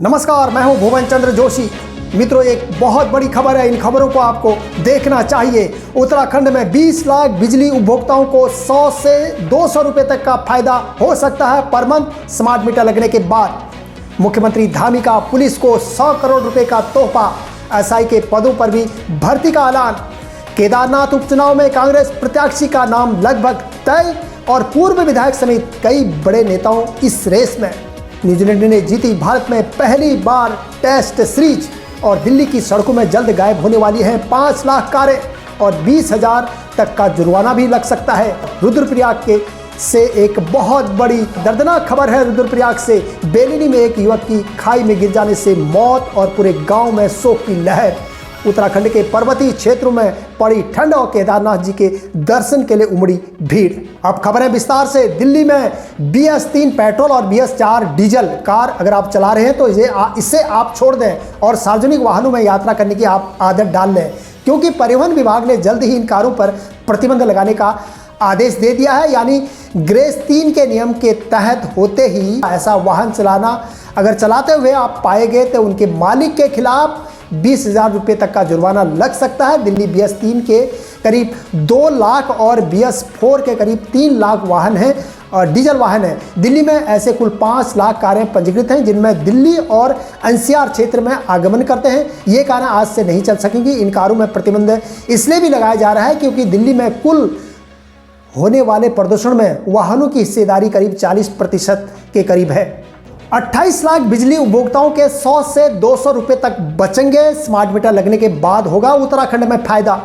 नमस्कार, मैं हूं भुवन चंद्र जोशी। मित्रों, एक बहुत बड़ी खबर है, इन खबरों को आपको देखना चाहिए। उत्तराखंड में 20 लाख बिजली उपभोक्ताओं को 100 से 200 रुपए तक का फायदा हो सकता है पर मंथ स्मार्ट मीटर लगने के बाद। मुख्यमंत्री धामी का पुलिस को 100 करोड़ रुपए का तोहफा। एसआई के पदों पर भी भर्ती का ऐलान। केदारनाथ उपचुनाव में कांग्रेस प्रत्याशी का नाम लगभग तय और पूर्व विधायक समेत कई बड़े नेताओं इस रेस में। न्यूजीलैंड ने जीती भारत में पहली बार टेस्ट सीरीज और दिल्ली की सड़कों में जल्द गायब होने वाली हैं 5 लाख कारें और 20,000 तक का जुर्माना भी लग सकता है। रुद्रप्रयाग से एक बहुत बड़ी दर्दनाक खबर है। रुद्रप्रयाग से बेलिनी में एक युवक की खाई में गिर जाने से मौत और पूरे गांव में शोक की लहर। उत्तराखंड के पर्वतीय क्षेत्रों में पड़ी ठंड और केदारनाथ जी के दर्शन के लिए उमड़ी भीड़। अब खबर है विस्तार से। दिल्ली में BS3 पेट्रोल और BS4 डीजल कार अगर आप चला रहे हैं तो इसे आप छोड़ दें और सार्वजनिक वाहनों में यात्रा करने की आप आदत डाल लें, क्योंकि परिवहन विभाग ने जल्द ही इन कारों पर प्रतिबंध लगाने का आदेश दे दिया है। यानी ग्रेस 3 के नियम के तहत होते ही ऐसा वाहन चलाना अगर चलाते हुए आप पाए गए तो उनके मालिक के खिलाफ 20,000 रुपये तक का जुर्माना लग सकता है। दिल्ली BS3 के करीब 2 लाख और BS4 के करीब 3 लाख वाहन हैं और डीजल वाहन हैं। दिल्ली में ऐसे कुल 5 लाख कारें पंजीकृत हैं जिनमें दिल्ली और NCR क्षेत्र में आगमन करते हैं। ये कारें आज से नहीं चल सकेंगी। इन कारों में प्रतिबंध इसलिए भी लगाया जा रहा है क्योंकि दिल्ली में कुल होने वाले प्रदूषण में वाहनों की हिस्सेदारी करीब 40% के करीब है। 28 लाख बिजली उपभोक्ताओं के 100 से 200 रुपए तक बचेंगे। स्मार्ट मीटर लगने के बाद होगा उत्तराखंड में फायदा।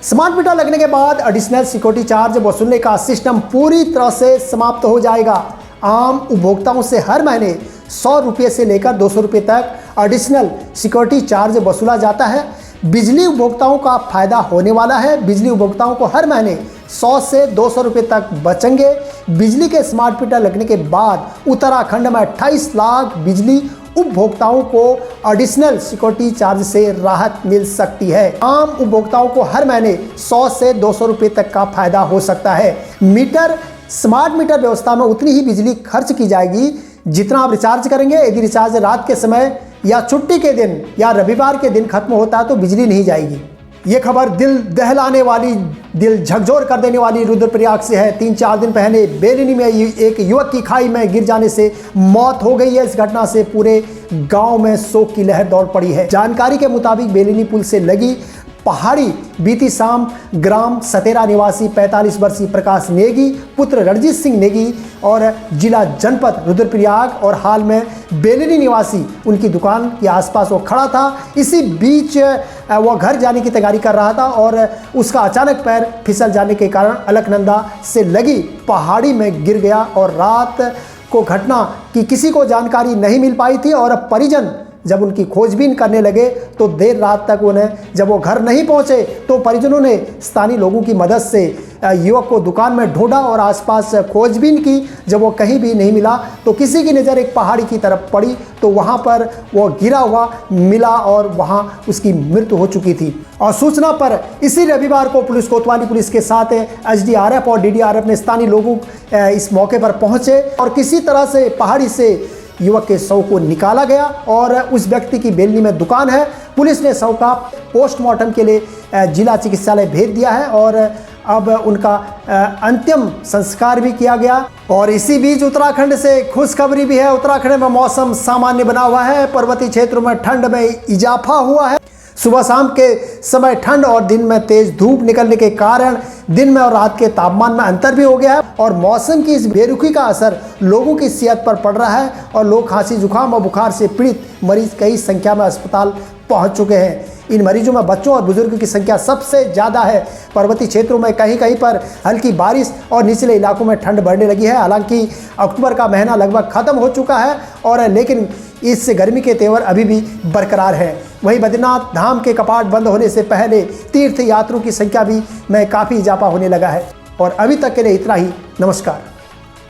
स्मार्ट मीटर लगने के बाद एडिशनल सिक्योरिटी चार्ज वसूलने का सिस्टम पूरी तरह से समाप्त हो जाएगा। आम उपभोक्ताओं से हर महीने 100 रुपये से लेकर 200 रुपये तक एडिशनल सिक्योरिटी चार्ज वसूला जाता है। बिजली उपभोक्ताओं का फायदा होने वाला है। बिजली उपभोक्ताओं को हर महीने 100 से 200 रुपये तक बचेंगे। बिजली के स्मार्ट मीटर लगने के बाद उत्तराखंड में 28 लाख बिजली उपभोक्ताओं को एडिशनल सिक्योरिटी चार्ज से राहत मिल सकती है। आम उपभोक्ताओं को हर महीने 100 से 200 रुपये तक का फायदा हो सकता है। स्मार्ट मीटर व्यवस्था में उतनी ही बिजली खर्च की जाएगी जितना आप रिचार्ज करेंगे। यदि रिचार्ज रात के समय या छुट्टी के दिन या रविवार के दिन खत्म होता है तो बिजली नहीं जाएगी। ये खबर दिल दहलाने वाली, दिल झकझोर कर देने वाली रुद्रप्रयाग से है। 3-4 दिन पहले बेलिनी में एक युवक की खाई में गिर जाने से मौत हो गई है। इस घटना से पूरे गांव में शोक की लहर दौड़ पड़ी है। जानकारी के मुताबिक बेलिनी पुल से लगी पहाड़ी बीती शाम ग्राम सतेरा निवासी 45 वर्षीय प्रकाश नेगी पुत्र रणजीत सिंह नेगी और जिला जनपद रुद्रप्रयाग और हाल में बेलिनी निवासी उनकी दुकान के आसपास वो खड़ा था। इसी बीच वो घर जाने की तैयारी कर रहा था और उसका अचानक पैर फिसल जाने के कारण अलकनंदा से लगी पहाड़ी में गिर गया और रात को घटना की किसी को जानकारी नहीं मिल पाई थी और परिजन जब उनकी खोजबीन करने लगे तो देर रात तक उन्हें, जब वो घर नहीं पहुंचे तो परिजनों ने स्थानीय लोगों की मदद से युवक को दुकान में ढूंढा और आसपास खोजबीन की। जब वो कहीं भी नहीं मिला तो किसी की नज़र एक पहाड़ी की तरफ पड़ी तो वहां पर वो गिरा हुआ मिला और वहां उसकी मृत्यु हो चुकी थी। और सूचना पर इसी रविवार को पुलिस कोतवाली पुलिस के साथ SDRF और DDRF ने स्थानीय लोगों इस मौके पर पहुंचे और किसी तरह से पहाड़ी से युवक के शव को निकाला गया और उस व्यक्ति की बेलनी में दुकान है। पुलिस ने शव का पोस्टमार्टम के लिए जिला चिकित्सालय भेज दिया है और अब उनका अंतिम संस्कार भी किया गया। और इसी बीच उत्तराखंड से खुशखबरी भी है। उत्तराखंड में मौसम सामान्य बना हुआ है। पर्वतीय क्षेत्रों में ठंड में इजाफा हुआ है। सुबह शाम के समय ठंड और दिन में तेज धूप निकलने के कारण दिन में और रात के तापमान में अंतर भी हो गया है और मौसम की इस बेरुखी का असर लोगों की सेहत पर पड़ रहा है और लोग खांसी जुकाम और बुखार से पीड़ित मरीज कई संख्या में अस्पताल पहुंच चुके हैं। इन मरीजों में बच्चों और बुजुर्गों की संख्या सबसे ज़्यादा है। पर्वतीय क्षेत्रों में कहीं कहीं पर हल्की बारिश और निचले इलाकों में ठंड बढ़ने लगी है। हालांकि अक्टूबर का महीना लगभग ख़त्म हो चुका है और लेकिन इससे गर्मी के तेवर अभी भी बरकरार है। वहीं बद्रीनाथ धाम के कपाट बंद होने से पहले तीर्थ यात्रियों की संख्या भी में काफ़ी इजाफा होने लगा है। और अभी तक के लिए इतना ही। नमस्कार।